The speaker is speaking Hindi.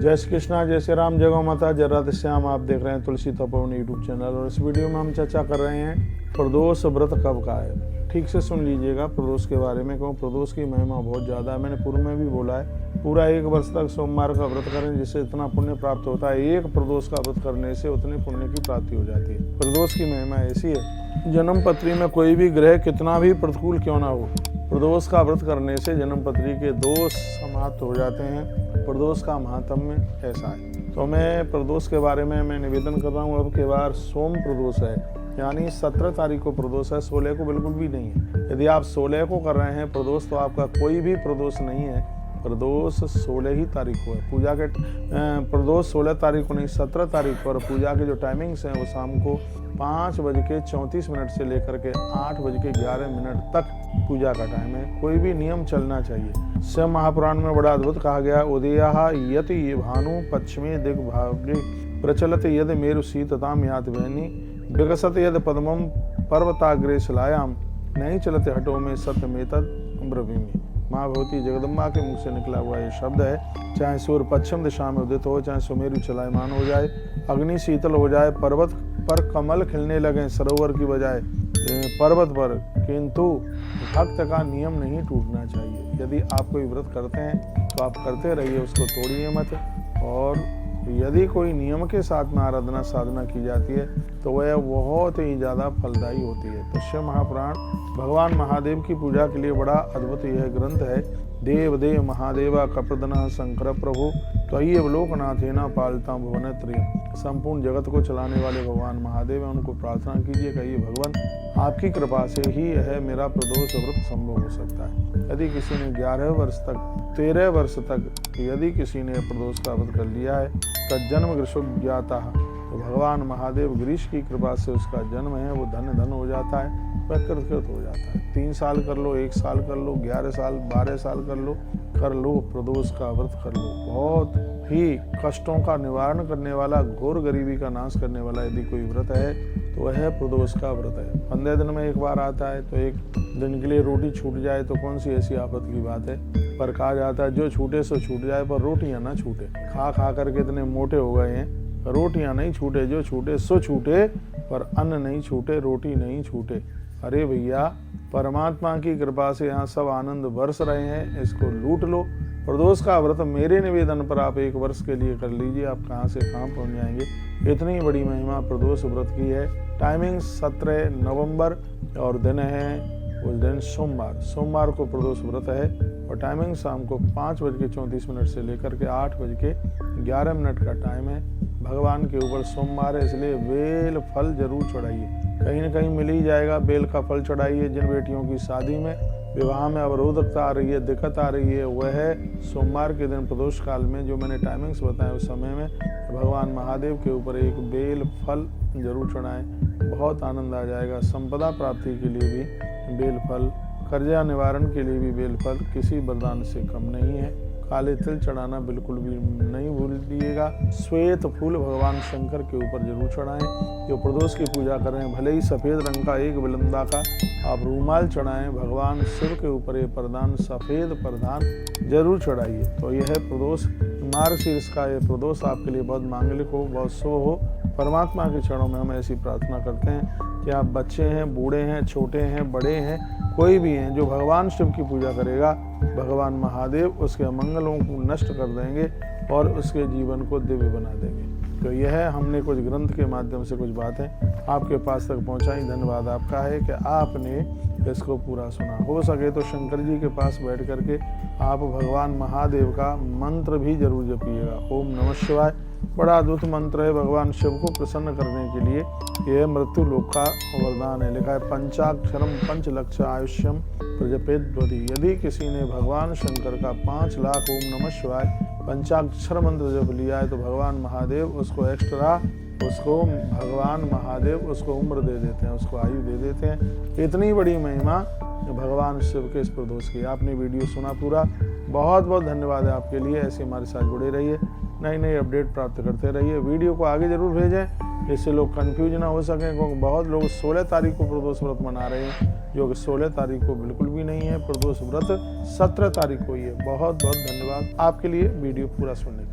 जय श्री कृष्णा, जय श्री राम, जय गौ माता, जय राधे श्याम। आप देख रहे हैं तुलसी तपोवन यूट्यूब चैनल और इस वीडियो में हम चर्चा कर रहे हैं प्रदोष व्रत कब का है। ठीक से सुन लीजिएगा प्रदोष के बारे में, क्योंकि प्रदोष की महिमा बहुत ज़्यादा है। मैंने पूर्व में भी बोला है, पूरा 1 वर्ष तक सोमवार का व्रत करें जिससे इतना पुण्य प्राप्त होता है। एक प्रदोष का व्रत करने से उतने पुण्य की प्राप्ति हो जाती है। प्रदोष की महिमा ऐसी है, जन्म पत्री में कोई भी ग्रह कितना भी प्रतिकूल क्यों ना हो, प्रदोष का व्रत करने से जन्म पत्री के दोष समाप्त हो जाते हैं। प्रदोष का महात्म्य ऐसा है। तो मैं प्रदोष के बारे में निवेदन कर रहा हूँ। अब के बार सोम प्रदोष है, यानी 17 तारीख को प्रदोष है, 16 को बिल्कुल भी नहीं है। यदि आप 16 को कर रहे हैं प्रदोष तो आपका कोई भी प्रदोष नहीं है। प्रदोष 16 ही तारीख को है। पूजा के प्रदोष 16 तारीख को नहीं, 17 तारीख पर पूजा के जो टाइमिंग्स हैं वो शाम को 5:34 से लेकर के 8:11 तक पूजा का टाइम है। कोई भी नियम चलना चाहिए। शिव महापुराण में बड़ा अद्भुत कहा गया, उदया यति ये भानु पश्चिमे दिग्भागे प्रचलत यद मेरु शीतताम यात वैनी विकसत यद पद्मम पर्वताग्रे शिलायाम नहीं चलते हटो में सत्यमेतद ब्रवीमि। माँ भगवती जगदम्बा के मुख से निकला हुआ ये शब्द है। चाहे सूर्य पश्चिम दिशा में उदित हो, चाहे सुमेरु चलायमान हो जाए, अग्नि शीतल हो जाए, पर्वत पर कमल खिलने लगे सरोवर की बजाय पर्वत पर, किंतु भक्त का नियम नहीं टूटना चाहिए। यदि आप कोई व्रत करते हैं तो आप करते रहिए, उसको तोड़िए मत। और यदि कोई नियम के साथ में आराधना साधना की जाती है तो वह बहुत ही ज़्यादा फलदायी होती है। तो शिव महापुराण भगवान महादेव की पूजा के लिए बड़ा अद्भुत यह ग्रंथ है। देव देव महादेवा कप्रदन शंकर प्रभु त्वय्यव लोकनाथेना पालता भुवन त्रयम्। संपूर्ण जगत को चलाने वाले भगवान महादेव हैं, उनको प्रार्थना कीजिए, कहिए भगवान आपकी कृपा से ही यह मेरा प्रदोष व्रत संभव हो सकता है। यदि किसी ने 11 वर्ष तक 13 वर्ष तक यदि किसी ने प्रदोष का व्रत कर लिया है तज्जन्म ग्रीष्म ज्ञाता, तो भगवान महादेव ग्रीष की कृपा से उसका जन्म है वो धन हो जाता है, प्रकृत हो जाता है। 3 साल कर लो, 1 साल कर लो, 11 साल 12 साल कर लो, प्रदोष का व्रत कर लो। बहुत ही कष्टों का निवारण करने वाला, घोर गरीबी का नाश करने वाला यदि कोई व्रत है तो वह प्रदोष का व्रत है। 15 दिन में एक बार आता है, तो एक दिन के लिए रोटी छूट जाए तो कौन सी ऐसी आफत की बात है। पर कहा जाता है जो छूटे सो छूट जाए, पर रोटियां ना छूटे। खा करके इतने मोटे हो गए हैं, रोटियां नहीं छूटे, जो छूटे सो छूटे, पर अन्न नहीं छूटे, रोटी नहीं छूटे। अरे भैया, परमात्मा की कृपा से यहाँ सब आनंद बरस रहे हैं, इसको लूट लो। प्रदोष का व्रत मेरे निवेदन पर आप 1 वर्ष के लिए कर लीजिए, आप कहाँ से कहाँ पहुँच जाएंगे। इतनी बड़ी महिमा प्रदोष व्रत की है। टाइमिंग 17 नवंबर और दिन है उस दिन सोमवार को प्रदोष व्रत है। और टाइमिंग शाम को 5:34 से लेकर के 8:11 का टाइम है। भगवान के ऊपर सोमवार है, इसलिए बेल फल जरूर चढ़ाइए। कहीं न कहीं मिल ही जाएगा, बेल का फल चढ़ाइए। जिन बेटियों की शादी में विवाह में अवरोधकता आ रही है, दिक्कत आ रही है, वह सोमवार के दिन प्रदोष काल में जो मैंने टाइमिंग्स बताए उस समय में भगवान महादेव के ऊपर एक बेल फल जरूर चढ़ाएं, बहुत आनंद आ जाएगा। संपदा प्राप्ति के लिए भी बेल फल, कर्जा निवारण के लिए भी बेल फल किसी वरदान से कम नहीं है। काले तिल चढ़ाना बिल्कुल भी नहीं भूलिएगा। श्वेत फूल भगवान शंकर के ऊपर जरूर चढ़ाएं। जो प्रदोष की पूजा करें, भले ही सफ़ेद रंग का एक बिलंदा का आप रूमाल चढ़ाएं, भगवान शिव के ऊपर ये प्रदान सफ़ेद प्रदान जरूर चढ़ाइए। तो यह प्रदोष मार्गशीर्ष का ये प्रदोष आपके लिए बहुत मांगलिक हो, बहुत शुभ हो। परमात्मा के चरणों में हम ऐसी प्रार्थना करते हैं कि आप बच्चे हैं, बूढ़े हैं, छोटे हैं, बड़े हैं, कोई भी हैं, जो भगवान शिव की पूजा करेगा भगवान महादेव उसके अमंगलों को नष्ट कर देंगे और उसके जीवन को दिव्य बना देंगे। तो यह हमने कुछ ग्रंथ के माध्यम से कुछ बातें आपके पास तक पहुंचाई। धन्यवाद आपका है कि आपने इसको पूरा सुना। हो सके तो शंकर जी के पास बैठ करके आप भगवान महादेव का मंत्र भी जरूर जपिएगा। ओम नमः शिवाय बड़ा अद्भुत मंत्र है, भगवान शिव को प्रसन्न करने के लिए यह मृत्यु लोक का वरदान है। लिखा है पंचाक्षरम 5 लक्ष आयुष्यम प्रजपेद्वति। यदि किसी ने भगवान शंकर का 5 लाख ओम नमः शिवाय पंचाक्षर मंत्र जप लिया है तो भगवान महादेव उसको एक्स्ट्रा, उसको भगवान महादेव उसको उम्र दे देते हैं, उसको आयु दे देते हैं। इतनी बड़ी महिमा भगवान शिव के इस प्रदोष की। आपने वीडियो सुना पूरा, बहुत बहुत धन्यवाद है आपके लिए। ऐसे हमारे साथ जुड़े रहिए, नई अपडेट प्राप्त करते रहिए। वीडियो को आगे जरूर भेजें, जिससे लोग कंफ्यूज ना हो सकें, क्योंकि बहुत लोग 16 तारीख को प्रदोष व्रत मना रहे हैं, जो कि 16 तारीख को बिल्कुल भी नहीं है। प्रदोष व्रत 17 तारीख को ही है। बहुत बहुत धन्यवाद आपके लिए वीडियो पूरा सुनने के लिए।